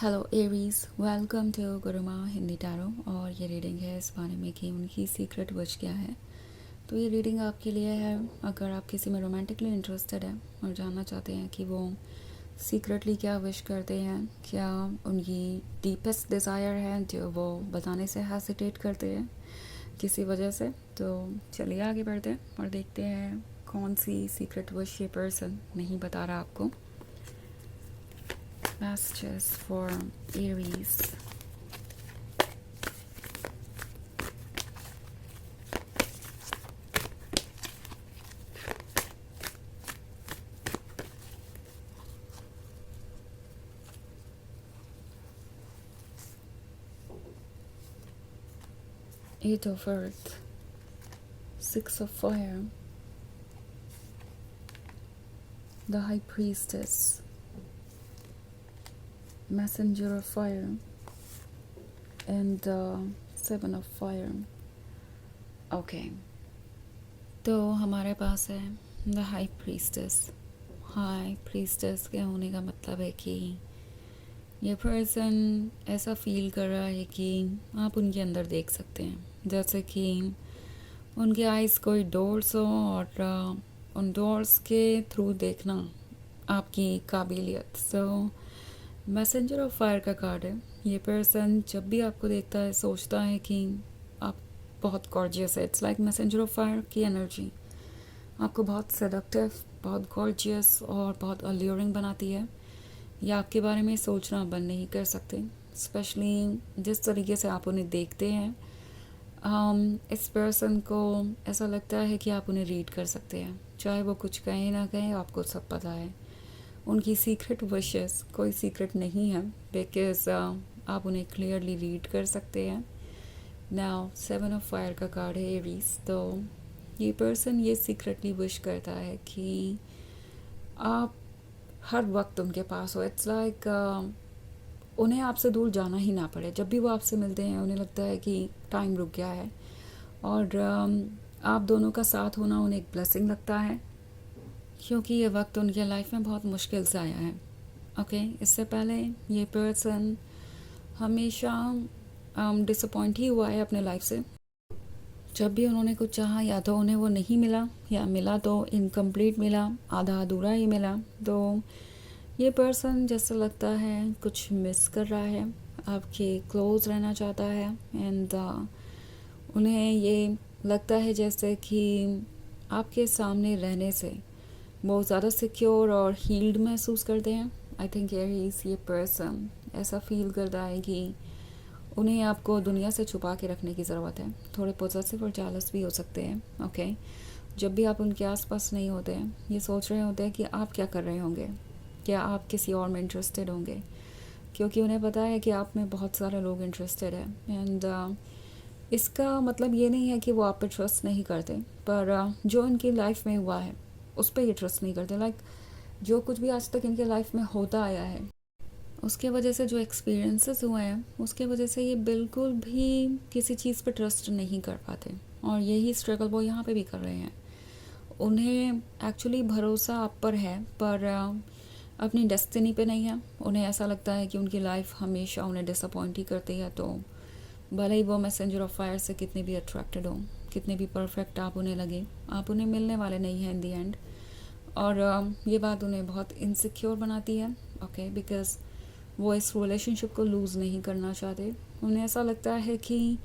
Hello Aries, welcome to Guruma Hindi tarot. और ये reading है इस बारे में कि उनकी सीक्रेट विश क्या है। तो ये रीडिंग आपके लिए है अगर आप किसी में रोमांटिकली इंटरेस्टेड है और जानना चाहते हैं कि वो सीक्रेटली क्या विश करते हैं, क्या उनकी डीपेस्ट डिज़ायर है जो वो बताने से हेसिटेट करते हैं किसी वजह से। तो चलिए आगे बढ़ते हैं और देखते हैं कौन सी सीक्रेट विश ये पर्सन नहीं बता रहा आपको। Messages for Aries. 8 of Earth, 6 of Fire, the High Priestess, Messenger of Fire, and the 7 of Fire. Okay. तो हमारे पास है the high priestess. High priestess के होने का मतलब है कि ये पर्सन ऐसा फील कर रहा है कि आप उनके अंदर देख सकते हैं, जैसे कि उनके आइज़ कोई डोर्स हो और उन डोर्स के थ्रू देखना आपकी काबिलियत। सो मैसेंजर ऑफ फायर का कार्ड है। ये पर्सन जब भी आपको देखता है सोचता है कि आप बहुत गॉर्जियस है। It's like messenger of fire की एनर्जी आपको बहुत सेडक्टिव, बहुत गॉर्जियस और बहुत अल्यूरिंग बनाती है। या आपके बारे में सोचना बंद नहीं कर सकते, स्पेशली जिस तरीके से आप उन्हें देखते हैं। इस पर्सन को ऐसा लगता है कि आप उन्हें रीड कर सकते हैं, चाहे वो कुछ कहें ना कहें, आपको सब पता है। उनकी सीक्रेट विशेस कोई सीक्रेट नहीं है, बिकॉज आप उन्हें क्लियरली रीड कर सकते हैं। नाउ 7 ऑफ फायर का कार्ड है एरीज। तो ये पर्सन ये सीक्रेटली विश करता है कि आप हर वक्त उनके पास हो। इट्स लाइक उन्हें आपसे दूर जाना ही ना पड़े। जब भी वो आपसे मिलते हैं उन्हें लगता है कि टाइम रुक गया है और आप दोनों का साथ होना उन्हें एक ब्लेसिंग लगता है, क्योंकि ये वक्त उनके लाइफ में बहुत मुश्किल से आया है। ओके, इससे पहले ये पर्सन हमेशा डिसअपॉइंट ही हुआ है अपने लाइफ से। जब भी उन्होंने कुछ चाहा या तो उन्हें वो नहीं मिला, या मिला तो इनकम्प्लीट मिला, आधा अधूरा ही मिला। तो ये पर्सन जैसा लगता है कुछ मिस कर रहा है, आपके क्लोज रहना चाहता है। एंड उन्हें ये लगता है जैसे कि आपके सामने रहने से बहुत ज़्यादा सिक्योर और हील्ड महसूस करते हैं। आई थिंक ये पर्सन ऐसा फील करता है कि उन्हें आपको दुनिया से छुपा के रखने की ज़रूरत है। थोड़े पॉजिटिव और जालस भी हो सकते हैं। ओके, जब भी आप उनके आसपास नहीं होते हैं ये सोच रहे होते हैं कि आप क्या कर रहे होंगे, क्या आप किसी और में इंटरेस्टेड होंगे, क्योंकि उन्हें पता है कि आप में बहुत सारे लोग इंटरेस्टेड हैं। एंड इसका मतलब ये नहीं है कि वो आप पे ट्रस्ट नहीं करते, पर जो इनकी लाइफ में हुआ है उस पर ये ट्रस्ट नहीं करते। लाइक जो कुछ भी आज तक इनके लाइफ में होता आया है उसके वजह से, जो एक्सपीरियंसेस हुए हैं उसके वजह से ये बिल्कुल भी किसी चीज़ पे ट्रस्ट नहीं कर पाते। और यही स्ट्रगल वो यहाँ पे भी कर रहे हैं। उन्हें एक्चुअली भरोसा आप पर है, पर अपनी डेस्टिनी पे नहीं है। उन्हें ऐसा लगता है कि उनकी लाइफ हमेशा उन्हें डिसअपॉइंट ही करती है। तो भले ही वो मैसेंजर ऑफ फायर से कितने भी अट्रैक्टेड हो, कितने भी परफेक्ट आप उन्हें लगे, आप उन्हें मिलने वाले नहीं हैं इन दी एंड। और ये बात उन्हें बहुत इनसिक्योर बनाती है। ओके, बिकॉज वो इस रिलेशनशिप को लूज़ नहीं करना चाहते। उन्हें ऐसा लगता है कि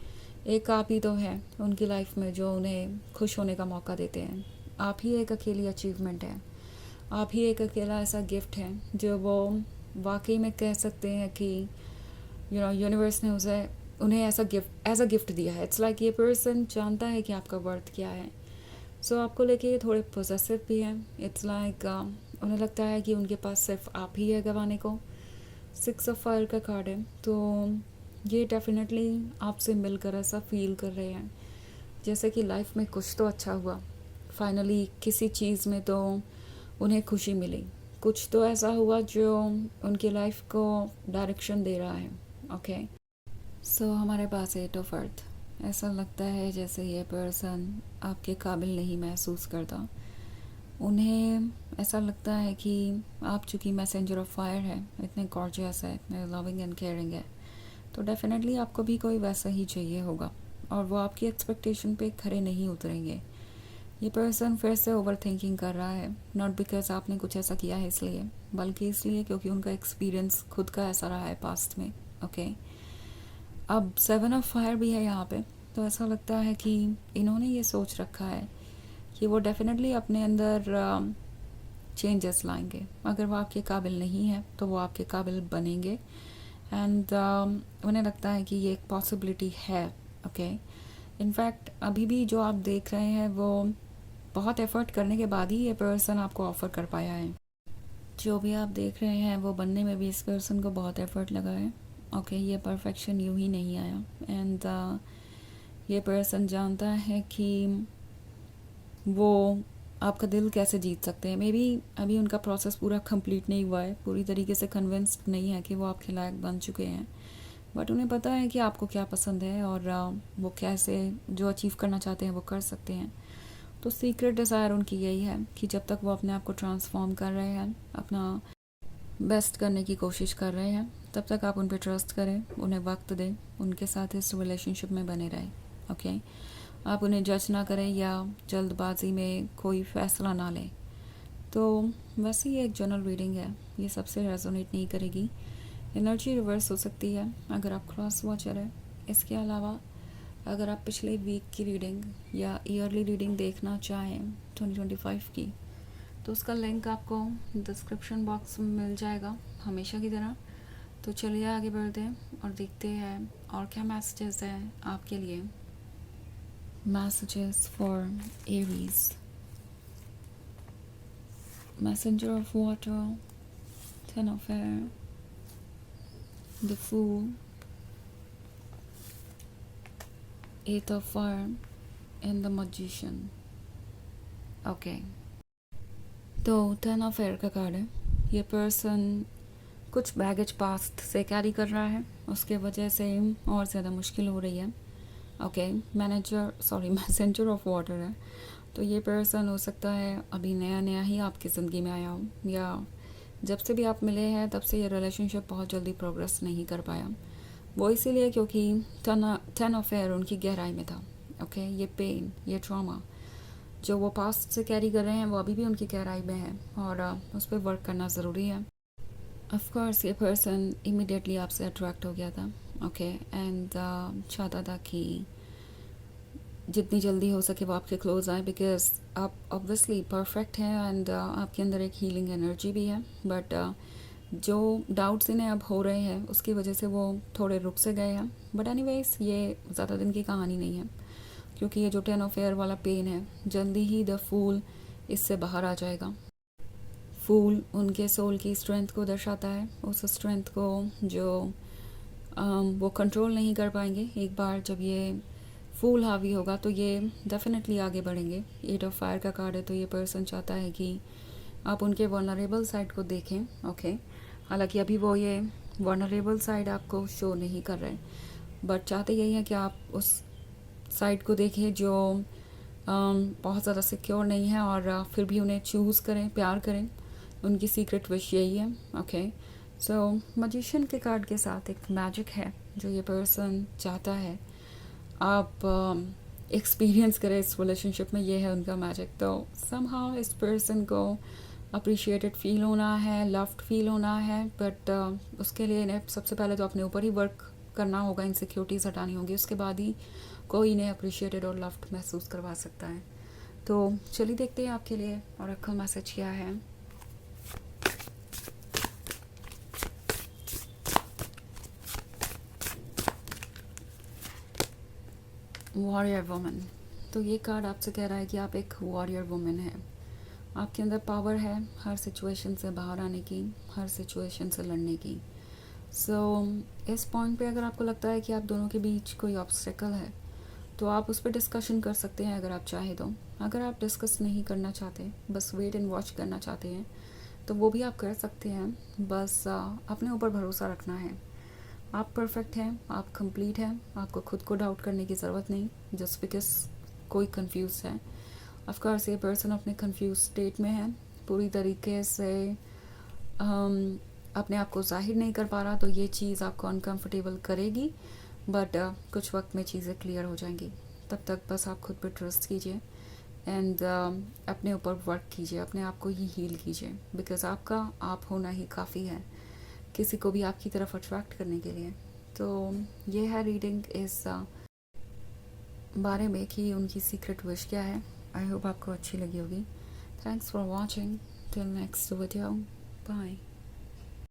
एक आप ही तो है उनकी लाइफ में जो उन्हें खुश होने का मौका देते हैं। आप ही एक अकेली अचीवमेंट है, आप ही एक अकेला ऐसा गिफ्ट है जो वो वाकई में कह सकते हैं कि यूनिवर्स ने उसे उन्हें ऐसा गिफ्ट एज अ गिफ्ट दिया है। इट्स लाइक ये पर्सन जानता है कि आपका वर्थ क्या है। सो आपको लेके ये थोड़े पोजेसिव भी हैं। इट्स लाइक उन्हें लगता है कि उनके पास सिर्फ आप ही है गंवाने को। 6 ऑफ फायर का कार्ड है। तो ये डेफिनेटली आपसे मिलकर ऐसा फील कर रहे हैं जैसे कि लाइफ में कुछ तो अच्छा हुआ, फाइनली किसी चीज़ में तो उन्हें खुशी मिली, कुछ तो ऐसा हुआ जो उनकी लाइफ को डायरेक्शन दे रहा है। ओके, सो हमारे पास 8 ऑफ अर्थ। ऐसा लगता है जैसे ये पर्सन आपके काबिल नहीं महसूस करता। उन्हें ऐसा लगता है कि आप चूँकि मैसेंजर ऑफ फायर है, इतने गॉर्जियस है, इतने लविंग एंड केयरिंग है, तो डेफिनेटली आपको भी कोई वैसा ही चाहिए होगा और वो आपकी एक्सपेक्टेशन पे खरे नहीं उतरेंगे। ये पर्सन फिर से ओवर थिंकिंग कर रहा है, नॉट बिकॉज आपने कुछ ऐसा किया है इसलिए, बल्कि इसलिए क्योंकि उनका एक्सपीरियंस खुद का ऐसा रहा है पास्ट में। ओके, अब 7 ऑफ फायर भी है यहाँ पे, तो ऐसा लगता है कि इन्होंने ये सोच रखा है कि वो डेफिनेटली अपने अंदर चेंजेस लाएंगे। अगर वो आपके काबिल नहीं है तो वो आपके काबिल बनेंगे एंड उन्हें लगता है कि ये एक पॉसिबिलिटी है। ओके, इनफैक्ट अभी भी जो आप देख रहे हैं वो बहुत एफर्ट करने के बाद ही ये पर्सन आपको ऑफ़र कर पाया है। जो भी आप देख रहे हैं वो बनने में भी इस पर्सन को बहुत एफर्ट लगा है। ओके, ये परफेक्शन यूं ही नहीं आया एंड ये पर्सन जानता है कि वो आपका दिल कैसे जीत सकते हैं। मे बी अभी उनका प्रोसेस पूरा कंप्लीट नहीं हुआ है, पूरी तरीके से कन्विंस्ड नहीं है कि वो आपके लायक बन चुके हैं, बट उन्हें पता है कि आपको क्या पसंद है और वो कैसे जो अचीव करना चाहते हैं वो कर सकते हैं। तो सीक्रेट डिज़ायर उनकी यही है कि जब तक वो अपने आप को ट्रांसफॉर्म कर रहे हैं, अपना बेस्ट करने की कोशिश कर रहे हैं, तब तक आप उन पर ट्रस्ट करें, उन्हें वक्त दें, उनके साथ इस रिलेशनशिप में बने रहें। ओके, आप उन्हें जज ना करें या जल्दबाजी में कोई फ़ैसला ना लें। तो वैसे ये एक जनरल रीडिंग है, ये सबसे रेजोनेट नहीं करेगी। एनर्जी रिवर्स हो सकती है अगर आप क्रॉस वॉचर है। इसके अलावा अगर आप पिछले वीक की रीडिंग या ईयरली रीडिंग देखना चाहें 2025 की, तो उसका लिंक आपको डिस्क्रिप्शन बॉक्स में मिल जाएगा हमेशा की तरह। तो चलिए आगे बढ़ते हैं और देखते हैं और क्या मैसेजेस हैं आपके लिए। Messages for Aries, messenger of water, 10 of air, the fool, 8 of fire and the magician. Okay, तो 10 ऑफ एयर का कार्ड है। ये पर्सन कुछ बैगेज पास्ट से कैरी कर रहा है, उसके वजह से और ज़्यादा मुश्किल हो रही है। ओके, मैसेंजर ऑफ वाटर है, तो ये पर्सन हो सकता है अभी नया नया ही आपकी ज़िंदगी में आया हो, या जब से भी आप मिले हैं तब से ये रिलेशनशिप बहुत जल्दी प्रोग्रेस नहीं कर पाया। वो इसीलिए क्योंकि 10 ऑफ एयर उनकी गहराई में था। ओके, ये पेन, ये ट्रॉमा जो वो पास्ट से कैरी कर रहे हैं वो अभी भी उनकी गहराई में है और उस पर वर्क करना ज़रूरी है। ऑफ कोर्स ये पर्सन इमीडिएटली आपसे अट्रैक्ट हो गया था। ओके, एंड चाहता था कि जितनी जल्दी हो सके वो आपके क्लोज आए, बिकॉज आप ऑब्वियसली परफेक्ट हैं एंड आपके अंदर एक हीलिंग एनर्जी भी है, बट जो डाउट्स इन्हें अब हो रहे हैं उसकी वजह से वो थोड़े रुक से गए हैं। बट एनीवेज ये ज़्यादा दिन की कहानी नहीं है, क्योंकि ये जो 10 ऑफ एयर वाला पेन है, जल्दी ही द फूल इससे बाहर आ जाएगा। फूल उनके सोल की स्ट्रेंथ को दर्शाता है, उस स्ट्रेंथ को जो वो कंट्रोल नहीं कर पाएंगे। एक बार जब ये फूल हावी होगा तो ये डेफिनेटली आगे बढ़ेंगे। 8 ऑफ फायर का कार्ड है, तो ये पर्सन चाहता है कि आप उनके वनरेबल साइड को देखें। ओके, हालांकि अभी वो ये वनरेबल साइड आपको शो नहीं कर रहे, बट चाहते यही है कि आप उस साइड को देखें जो बहुत ज़्यादा सिक्योर नहीं है और फिर भी उन्हें चूज़ करें, प्यार करें। उनकी सीक्रेट विश यही है। ओके, सो मैजिशियन के कार्ड के साथ एक मैजिक है जो ये पर्सन चाहता है आप एक्सपीरियंस करें इस रिलेशनशिप में। ये है उनका मैजिक। तो समहाउ इस पर्सन को अप्रिशिएटेड फील होना है, लव्ड फील होना है, बट उसके लिए इन्हें सबसे पहले तो अपने ऊपर ही वर्क करना होगा, इनसिक्योरिटीज़ हटानी होगी, उसके बाद ही कोई इन्हें अप्रिशिएटेड और लव्ड महसूस करवा सकता है। तो चलिए देखते हैं आपके लिए ऑरेकल मैसेज क्या है। वॉरियर वुमन, तो ये कार्ड आपसे कह रहा है कि आप एक वॉरियर वुमन हैं। आपके अंदर पावर है हर सिचुएशन से बाहर आने की, हर सिचुएशन से लड़ने की। इस पॉइंट पे अगर आपको लगता है कि आप दोनों के बीच कोई ऑब्स्टेकल है तो आप उस पर डिस्कशन कर सकते हैं अगर आप चाहें तो। अगर आप डिस्कस नहीं करना चाहते, बस वेट एंड वॉच करना चाहते हैं, तो वो भी आप कर सकते हैं। बस अपने ऊपर भरोसा रखना है। आप परफेक्ट हैं, आप कंप्लीट हैं, आपको खुद को डाउट करने की ज़रूरत नहीं जस्ट बिकॉज कोई कंफ्यूज है। ऑफ कोर्स ये पर्सन अपने कंफ्यूज स्टेट में है, पूरी तरीके से अपने आप को जाहिर नहीं कर पा रहा, तो ये चीज़ आपको अनकंफर्टेबल करेगी, बट कुछ वक्त में चीज़ें क्लियर हो जाएंगी। तब तक बस आप खुद पे ट्रस्ट कीजिए एंड अपने ऊपर वर्क कीजिए, अपने आप को ही हील कीजिए, बिकॉज़ आपका आप होना ही काफ़ी है किसी को भी आपकी तरफ अट्रैक्ट करने के लिए। तो ये है रीडिंग इस बारे में कि उनकी सीक्रेट विश क्या है। आई होप आपको अच्छी लगी होगी। Thanks for watching, till next video, bye.